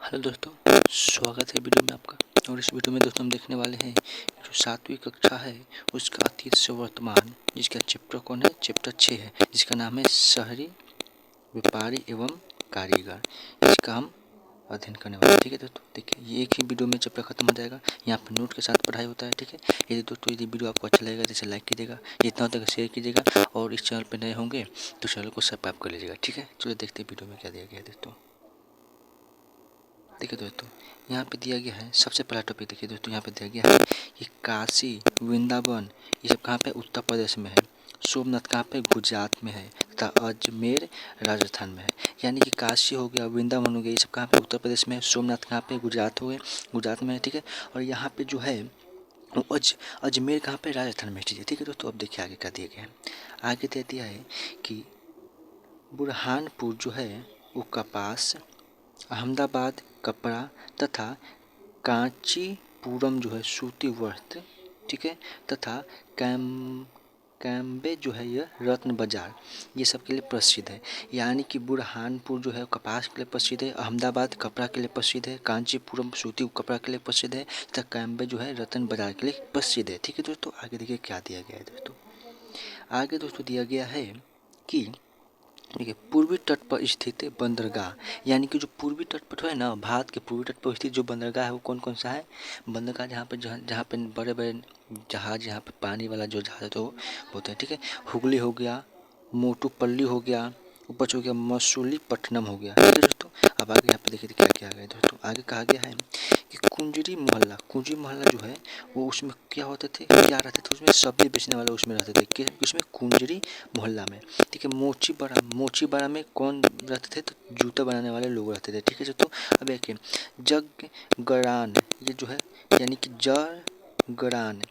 Hello दोस्तों, स्वागत है वीडियो में आपका। और इस वीडियो में दोस्तों हम देखने वाले हैं जो 7वीं कक्षा है उसका अतीत से वर्तमान, जिसका चैप्टर कौन है, चैप्टर 6 है, जिसका नाम है शहरी व्यापारी एवं कारीगर। इसका हम अध्ययन करने वाले हैं। ठीक है दोस्तों, देखिए ये एक ही वीडियो में चैप्टर खत्म हो जाएगा। यहाँ पर नोट के साथ पढ़ाई होता है। ठीक है, यदि दोस्तों यदि वीडियो आपको अच्छा लगेगा जैसे लाइक कीजिएगा, इतना तक शेयर कीजिएगा और इस चैनल पर नए होंगे तो चैनल को सब्सक्राइब कर लीजिएगा। ठीक है, चलो देखते हैं वीडियो में क्या दिया गया है दोस्तों। देखिए दोस्तों, यहाँ पे दिया गया है सबसे पहला टॉपिक। देखिए दोस्तों, यहाँ पे दिया गया है कि काशी, वृंदावन ये सब कहाँ पे, उत्तर प्रदेश में है। सोमनाथ कहाँ पे, गुजरात में है, तथा अजमेर राजस्थान में है। यानी कि काशी हो गया, वृंदावन हो गया, ये सब कहाँ पे, उत्तर प्रदेश में है। सोमनाथ कहाँ पे, गुजरात हो गए, गुजरात में है। ठीक है, और यहाँ पे जो है वो अजमेर कहाँ पे, राजस्थान में। ठीक है दोस्तों, अब देखिए आगे क्या दिया गया है। आगे दे दिया है कि बुरहानपुर जो है वो कपास, अहमदाबाद कपड़ा तथा कांचीपुरम जो है सूती वस्त्र, ठीक है, तथा कैम्बे जो है ये रत्न बाजार, ये सब के लिए प्रसिद्ध है। यानी कि बुरहानपुर जो है कपास के लिए प्रसिद्ध है, अहमदाबाद कपड़ा के लिए प्रसिद्ध है, कांचीपुरम सूती कपड़ा के लिए प्रसिद्ध है तथा कैम्बे जो है रत्न बाजार के लिए प्रसिद्ध है। ठीक है दोस्तों, आगे देखिए क्या दिया गया है दोस्तों। आगे दोस्तों दिया गया है कि देखिए पूर्वी तट पर स्थित बंदरगाह, यानी कि जो पूर्वी तट पर है ना, भारत के पूर्वी तट पर स्थित जो बंदरगाह है वो कौन कौन सा है। बंदरगाह जहाँ पे बड़े बड़े जहाज, यहाँ पे पानी वाला जो जहाज है तो होते हैं। ठीक है, हुगली हो गया, मोटूपल्ली हो गया, ऊपर हो गया मसूलीपट्टनम हो गया। ठीक है दोस्तों, अब आगे यहाँ पे देखिए क्या क्या गया है दोस्तों। आगे कहा गया है कि कुंजरी मोहल्ला जो है वो उसमें क्या होते थे, क्या रहते थे उसमें, सब्जी बेचने वाले उसमें रहते थे, उसमें कुंजरी मोहल्ला में। ठीक है, मोचीबाड़ा में कौन रहते थे, तो जूता बनाने वाले लोग रहते थे। ठीक है दोस्तों, अब देखिए जरगरान, ये जो है यानी कि जरगरान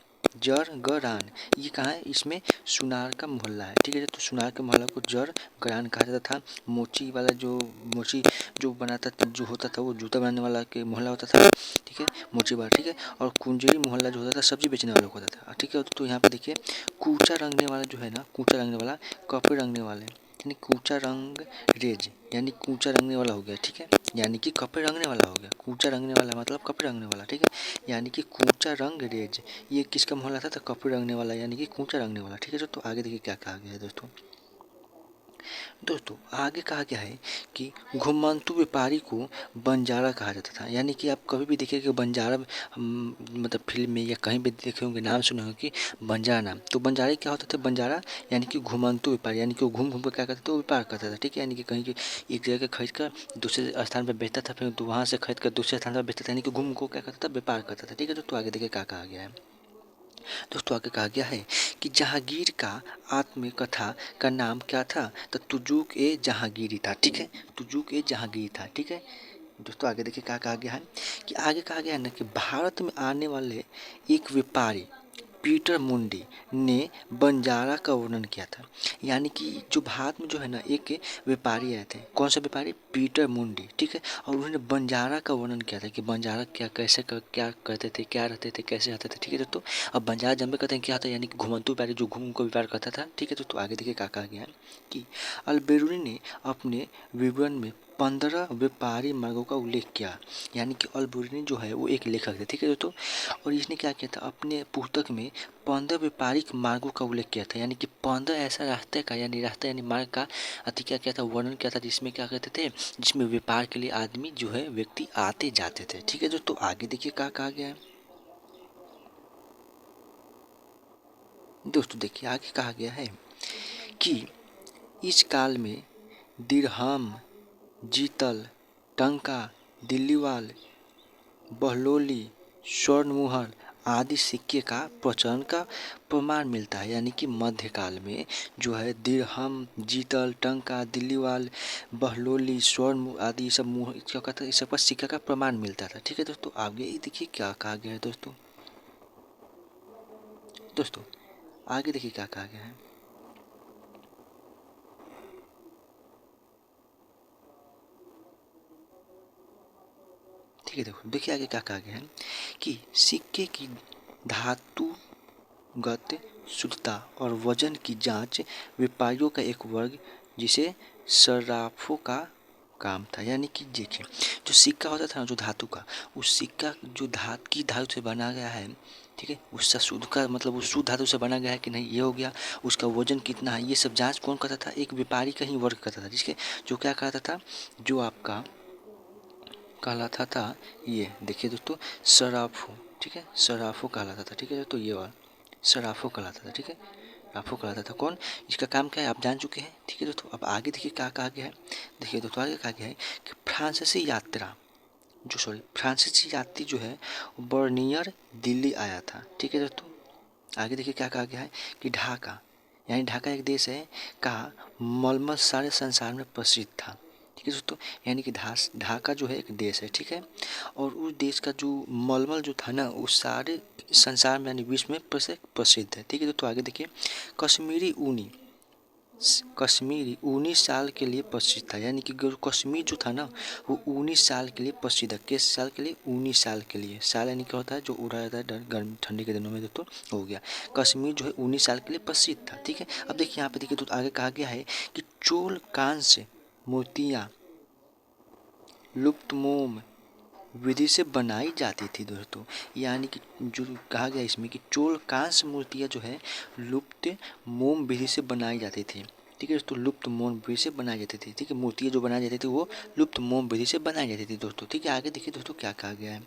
ये कहाँ है, इसमें सुनार का मोहल्ला है। ठीक है, तो सुनार के मोहल्ला को जरगरान कहा जाता था। मोची जो बनाता जो होता था वो जूता बनाने वाला के मोहल्ला होता था। ठीक है, मोचीबाड़ा। ठीक है, और कुंजरी मोहल्ला जो होता था सब्जी बेचने वालों को होता था। ठीक है, तो यहाँ पे देखिए कूचा रंगने वाला जो है ना, कूचा रंगने वाला, कपड़े रंगने वाले, यानी कूचा रंग रेज, यानी कूचा रंगने वाला हो गया। ठीक है, यानी कि कपड़े रंगने वाला हो गया, कूचा रंगने वाला मतलब कपड़े रंगने वाला। ठीक है, यानी कि कूचा रंग रेज, ये किसका मोहल्ला था, तो कपड़े रंगने वाला यानी कि कूचा रंगने वाला। ठीक है दोस्तों, आगे देखिए क्या कहा गया है दोस्तों। आगे कहा गया है कि घुमंतु व्यापारी को बंजारा कहा जाता था। यानी कि आप कभी भी देखिए कि बंजारा मतलब फिल्म में या कहीं भी देखे होंगे, नाम सुने होंगे कि बंजारा नाम, तो बंजारे क्या होते थे, बंजारा यानी कि घुमंतु व्यापारी, यानी कि वो घूम घूम कर क्या करते थे, वो व्यापार करता था। ठीक है, यानी कि कहीं की एक जगह खरीद कर दूसरे स्थान पर बेचता था, फिर तो वहाँ से खरीद कर दूसरे स्थान पर बेचता था, यानी कि घूम को क्या करता था, व्यापार करता था। ठीक है दोस्तों, आगे देखिए क्या कहा गया है दोस्तों। आगे कहा गया है कि जहांगीर का आत्मकथा का नाम क्या था, तो तुजुक ए जहांगीरी था। ठीक है, तुजुक ए जहांगीर था। ठीक है दोस्तों, आगे देखिए क्या कहा गया है कि आगे कहा गया है ना कि भारत में आने वाले एक व्यापारी पीटर मुंडी ने बंजारा का वर्णन किया था। यानी कि जो भारत में जो है ना एक व्यापारी आए थे, कौन सा व्यापारी, पीटर मुंडी। ठीक है, और उन्होंने बंजारा का वर्णन किया था कि बंजारा क्या क्या करते थे, क्या रहते थे, कैसे रहते थे। ठीक है दोस्तों, अब बंजारा जब कहते हैं क्या था, यानी कि घुमंतु व्यापारी जो घूम को व्यापार करता था। ठीक है दोस्तों, आगे देखिए क्या कहा गया है कि अलबेरुनी ने अपने विवरण में 15 व्यापारी मार्गों का उल्लेख किया। यानी कि अलबेरुनी जो है वो एक लेखक थे। ठीक है दोस्तों, और इसने क्या किया था, अपने पुस्तक में 15 व्यापारिक मार्गों का उल्लेख किया था। यानी कि 15 ऐसा रास्ता यानी मार्ग का अति क्या किया था, वर्णन किया था, जिसमें क्या कहते थे, जिसमें व्यापार के लिए आदमी जो है व्यक्ति आते जाते थे। ठीक है दोस्तों, आगे देखिए क्या कहा गया है दोस्तों। देखिए आगे कहा गया है कि इस काल में दिरहम, जीतल, टंका, दिल्लीवाल, बहलोली, स्वर्णमुहर आदि सिक्के का प्रचलन का प्रमाण मिलता है। यानी कि मध्यकाल में जो है दिरहम, जीतल, टंका, दिल्लीवाल, बहलोली, स्वर्ण आदि सब मुहर क्या कहता है, इस सब का सिक्का का प्रमाण मिलता था। ठीक है दोस्तों, आगे ये देखिए क्या कहा गया है दोस्तों आगे देखिए क्या कहा गया है। ठीक है, देखिए आगे क्या कहा गया है कि सिक्के की धातुगत शुद्धता और वजन की जांच व्यापारियों का एक वर्ग जिसे सर्राफों का काम था। यानी कि देखिए जो सिक्का होता था ना जो धातु का, उस सिक्का जो धातु से बना गया है, ठीक है, उसका शुद्ध का मतलब उस शुद्ध धातु से बना गया है कि नहीं, ये हो गया। उसका वजन कितना है, ये सब जांच कौन करता था, एक व्यापारी का ही वर्ग करता था, जिसके जो क्या कहता था, जो आपका कहलाता था, ये देखिए दोस्तों सराफो, ठीक है, सराफो कहलाता था, ठीक है दोस्तों, ये वाला सराफो कहलाता था, ठीक है, राफो कहलाता था। कौन, इसका काम क्या है आप जान चुके हैं, ठीक है दोस्तों। अब आगे देखिए क्या कहा गया है, देखिए दोस्तों आगे कहा गया है कि फ्रांसीसी यात्री जो है बर्नियर दिल्ली आया था, ठीक है दोस्तों। आगे देखिए क्या कहा गया है कि ढाका, यानी ढाका एक देश है का मलमल सारे संसार में प्रसिद्ध था, ठीक है दोस्तों। यानी कि ढाका जो है एक देश है, ठीक है, और उस देश का जो मलमल जो था ना, उस सारे संसार में यानी विश्व में प्रसिद्ध है, ठीक है दोस्तों। आगे देखिए कश्मीरी 19 साल के लिए प्रसिद्ध था। यानी कि कश्मीर जो था ना वो 19 साल के लिए प्रसिद्ध है। किस साल के लिए, 19 साल के लिए। साल यानी क्या होता है, जो उड़ा जाता है गर्मी ठंडी के दिनों में, दोस्तों हो गया। कश्मीर जो है 19 साल के लिए प्रसिद्ध था, ठीक है। अब देखिए यहाँ पे देखिए तो आगे कहा गया है कि चोल कांस्य मूर्तियाँ लुप्त मोम विधि से बनाई जाती थी दोस्तों। यानी कि जो कहा गया इसमें कि चोल कांस्य मूर्तियाँ जो है लुप्त मोम विधि से बनाई जाती थी, ठीक है दोस्तों, लुप्त मोम विधि से बनाई जाती थी, ठीक है। मूर्तियाँ जो बनाई जाती थी वो लुप्त मोम विधि से बनाई जाती थी दोस्तों, ठीक है। आगे देखिए दोस्तों क्या कहा गया है,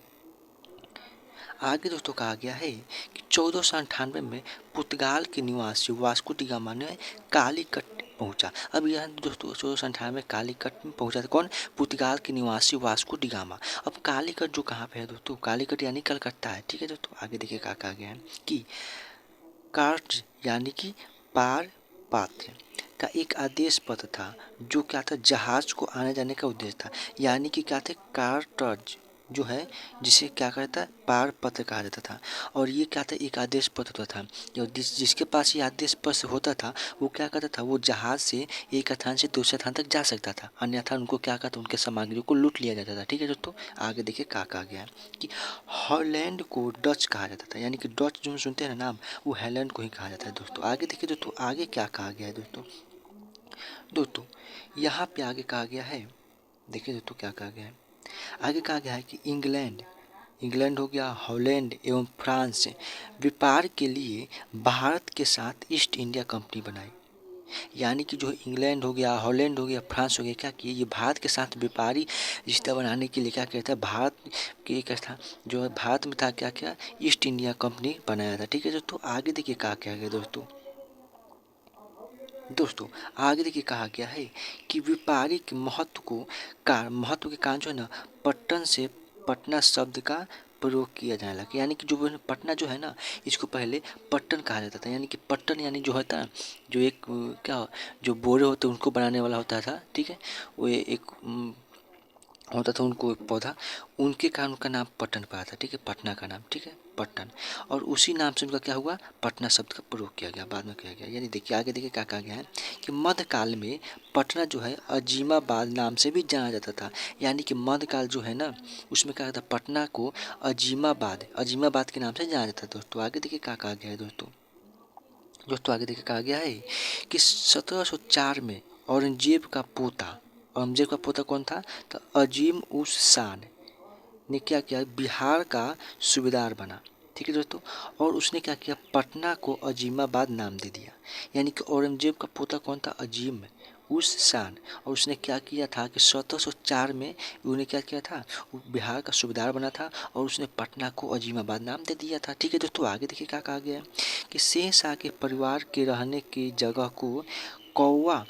आगे दोस्तों कहा गया है कि 1498 में पुर्तगाल के निवासी वास्को डी गामा ने कालीकट पहुंचा। अब यह दोस्तों 1498 में कालीकट में पहुंचा था कौन, पुर्तगाल के निवासी वास्को डी गामा। अब कालीकट जो कहाँ पे है दोस्तों, कालीकट यानी कलकत्ता है, ठीक है दोस्तों। आगे देखिए क्या कहा गया है कि कार्ट यानी कि पार पात्र का एक आदेश पत्र था, जो क्या था, जहाज को आने जाने का उद्देश्य था। यानी कि क्या थे, कार्टर्ज जो है जिसे क्या कहता है, पार पत्र कहा जाता था। और ये क्या था, एक आदेश पत्र था। जो जिसके पास ये आदेश पत्र होता था वो क्या करता था, वो जहाज से एक स्थान से दूसरे स्थान तक जा सकता था, अन्यथा उनको क्या कहता, उनके सामग्रियों को लूट लिया जाता था, ठीक है दोस्तों। आगे देखिए क्या कहा गया है कि हॉलैंड को डच कहा जाता था। यानी कि डच जो सुनते हैं ना नाम, वो हॉलैंड को ही कहा जाता है दोस्तों। आगे देखिए दोस्तों आगे क्या कहा गया है दोस्तों यहाँ पे आगे कहा गया है, देखिए दोस्तों क्या कहा गया है, आगे कहा गया है कि इंग्लैंड हो गया, हॉलैंड एवं फ्रांस व्यापार के लिए भारत के साथ ईस्ट इंडिया कंपनी बनाई। यानी कि जो इंग्लैंड हो गया, हॉलैंड हो गया, फ्रांस हो गया, क्या किए, ये भारत के साथ व्यापारी रिश्ता बनाने के लिए क्या कहता है, भारत के एक था जो है भारत में था, क्या क्या, ईस्ट इंडिया कंपनी बनाया था, ठीक है दोस्तों। आगे देखिए कहा क्या गया दोस्तों आगे देखिए कहा गया है कि व्यापारिक महत्व के कारण जो है ना, पट्टन से पटना शब्द का प्रयोग किया जाने लगा। यानी कि जो पटना जो है ना, इसको पहले पट्टन कहा जाता था। यानी कि पट्टन यानी जो होता है, जो एक क्या, जो बोरे होते हैं उनको बनाने वाला होता था, ठीक है, वो एक होता था उनको एक पौधा, उनके कारण उनका नाम पट्टन पड़ा था, ठीक है, पटना का नाम, ठीक है, पट्टन। और उसी नाम से उनका क्या हुआ, पटना शब्द का प्रयोग किया गया, बाद में किया गया। यानी देखिए आगे देखिए क्या कहा गया है कि मध्यकाल में पटना जो है अजीमाबाद नाम से भी जाना जाता था। यानी कि मध्यकाल जो है ना, उसमें क्या था, पटना को अजीमाबाद के नाम से जाना जाता था दोस्तों। आगे देखिए क्या कहा गया है दोस्तों आगे देखिए कहा गया है कि 1704 में औरंगजेब का पोता कौन था, तो अजीम उस शान ने क्या किया, बिहार का सूबेदार बना, ठीक है दोस्तों। और उसने क्या किया, पटना को अजीमाबाद नाम दे दिया। यानी कि औरंगजेब का पोता कौन था, अजीम उस शान। और उसने क्या किया था कि 1704 में उन्होंने क्या किया था, वो बिहार का सूबेदार बना था और उसने पटना को अजीमाबाद नाम दे दिया था, ठीक है दोस्तों। आगे देखिए क्या कहा गया है कि शेरशाह के परिवार के रहने की जगह को कौवा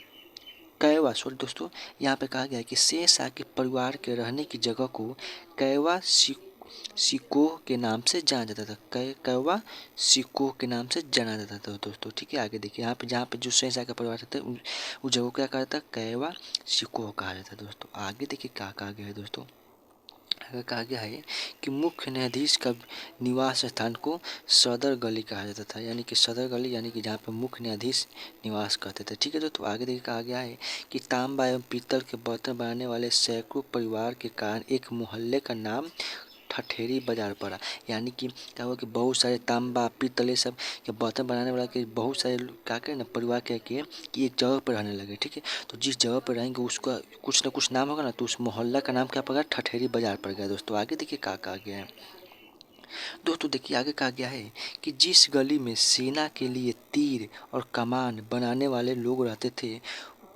कैवा सॉरी दोस्तों, यहाँ पे कहा गया है कि शेरशाह के परिवार के रहने की जगह को कैवा सिकोह के नाम से जाना जाता था। कैवा सिकोह के नाम से जाना जाता था दोस्तों, ठीक है। आगे देखिए यहाँ पे जहाँ पे जो शेरशाह का परिवार रहता है उस जगह को क्या कहा जाता है, कैवा सिकोह कहा जाता है दोस्तों। आगे देखिए क्या कहा गया है दोस्तों, आगे कहा गया है कि मुख्य न्यायाधीश का निवास स्थान को सदर गली कहा जाता था। यानी कि सदर गली यानी कि जहाँ पे मुख्य न्यायाधीश निवास करते थे, ठीक है। तो आगे देखिए कहा गया है कि तांबा एवं पीतल के बर्तन बनाने वाले सैकड़ों परिवार के कारण एक मोहल्ले का नाम ठठेरी बाजार पड़ा। यानी कि क्या हुआ कि बहुत सारे तांबा पीतल ये सब के बर्तन बनाने वाला के बहुत सारे क्या करें ना परिवार क्या किए कि एक जगह पर रहने लगे। ठीक है, तो जिस जगह पर रहेंगे उसका कुछ ना कुछ नाम होगा ना, तो उस मोहल्ला का नाम क्या पड़ गया, ठठेरी बाजार पड़ गया। दोस्तों आगे देखिए क्या कहा गया है। दोस्तों देखिए आगे कहा गया है कि जिस गली में सेना के लिए तीर और कमान बनाने वाले लोग रहते थे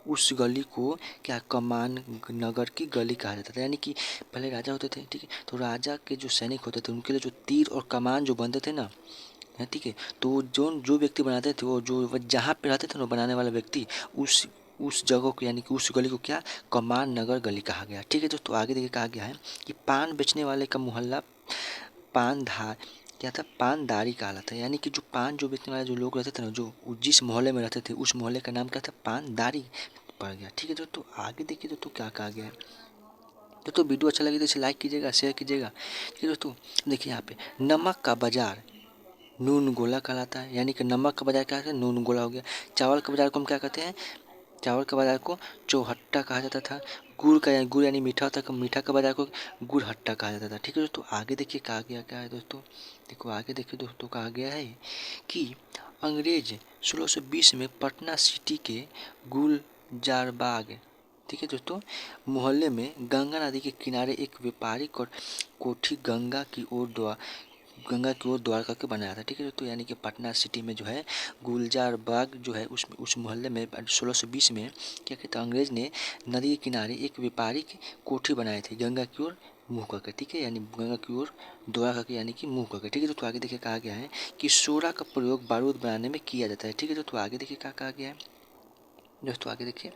उस गली को क्या कमान नगर की गली कहा जाता था। यानी कि पहले राजा होते थे, ठीक है, तो राजा के जो सैनिक होते थे उनके लिए जो तीर और कमान जो बनते थे ना, ठीक है, तो जो जो व्यक्ति बनाते थे वो जो जहाँ पे रहते थे ना बनाने वाला व्यक्ति उस जगह को यानी कि उस गली को क्या कमान नगर गली कहा गया। ठीक है दोस्तों आगे देखिए कहा गया है कि पान बेचने वाले का मोहल्ला पानधार क्या था, पानदारी कहलाता है। यानी कि जो पान जो बेचने वाले जो लोग रहते थे ना, जो जिस मोहल्ले में रहते थे उस मोहल्ले का नाम क्या था, पानदारी पड़ गया। ठीक है दोस्तों आगे देखिए दोस्तों क्या कहा गया है। दोस्तों वीडियो अच्छा लगे तो इसे लाइक कीजिएगा, शेयर कीजिएगा। ठीक है दोस्तों देखिए यहाँ पे नमक का बाजार नून गोला कहलाता है। यानी कि नमक का बाजार क्या है, नून गोला हो गया। चावल का बाजार को हम क्या कहते हैं, चावल का बाजार को चौहट्टा कहा जाता था। गुड़ यानी मीठा होता है, मीठा का बाजार को गुड़हट्टा कहा जाता था। ठीक है दोस्तों आगे देखिए कहा गया क्या है दोस्तों, देखो आगे देखिए दोस्तों कहा गया है कि अंग्रेज 1620 में पटना सिटी के गुलजारबाग, ठीक है दोस्तों, मोहल्ले में गंगा नदी के किनारे एक व्यापारिक और कोठी गंगा की ओर द्वार करके बनाया था। ठीक है दोस्तों यानी कि पटना सिटी में जो है गुलजार बाग जो है उस मोहल्ले में 1620 में क्या कहते हैं अंग्रेज ने नदी के किनारे एक व्यापारिक कोठी बनाई थी गंगा की ओर मुँह करके। ठीक है यानी गंगा की ओर द्वार करके यानी कि मुँह करके। ठीक है दोस्तों आगे देखिए कहा गया है कि सोडा का प्रयोग बारूद बनाने में किया जाता है। ठीक है दोस्तों आगे देखिए क्या कहा गया है। दोस्तों आगे देखिए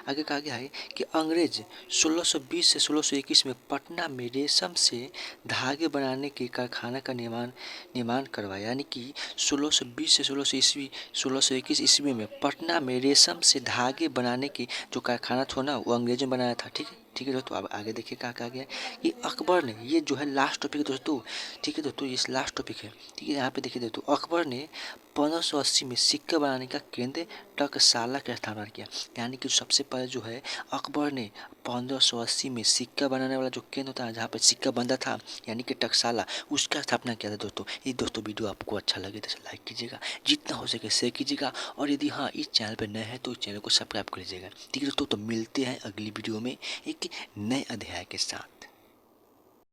आगे कहा गया है कि अंग्रेज 1620 से 1621 में पटना में रेशम से धागे बनाने के कारखाना का निर्माण करवाया। यानी कि 1620 से 1621 ईस्वी में पटना में रेशम से धागे बनाने की जो कारखाना था ना वो अंग्रेजों ने बनाया था। ठीक है दोस्तों अब आगे देखिए क्या कहा गया है कि अकबर ने, ये जो है लास्ट टॉपिक है दोस्तों, ठीक है दोस्तों ये लास्ट टॉपिक है। ठीक है यहाँ पे देखिए दोस्तों अकबर ने 1580 में सिक्का बनाने का केंद्र टकसाला का स्थापना किया। यानी कि सबसे पहले जो है अकबर ने 1580 में सिक्का बनाने वाला जो केंद्र था जहाँ पर सिक्का बनता था यानी कि टकसाला, उसका स्थापना किया था। दोस्तों ये दोस्तों वीडियो आपको अच्छा लगे तो लाइक कीजिएगा, जितना हो सके शेयर कीजिएगा, और यदि हाँ इस चैनल पर नए हैं तो इस चैनल को सब्सक्राइब कर लीजिएगा। ठीक है दोस्तों तो मिलते हैं अगली वीडियो में एक नए अध्याय के साथ।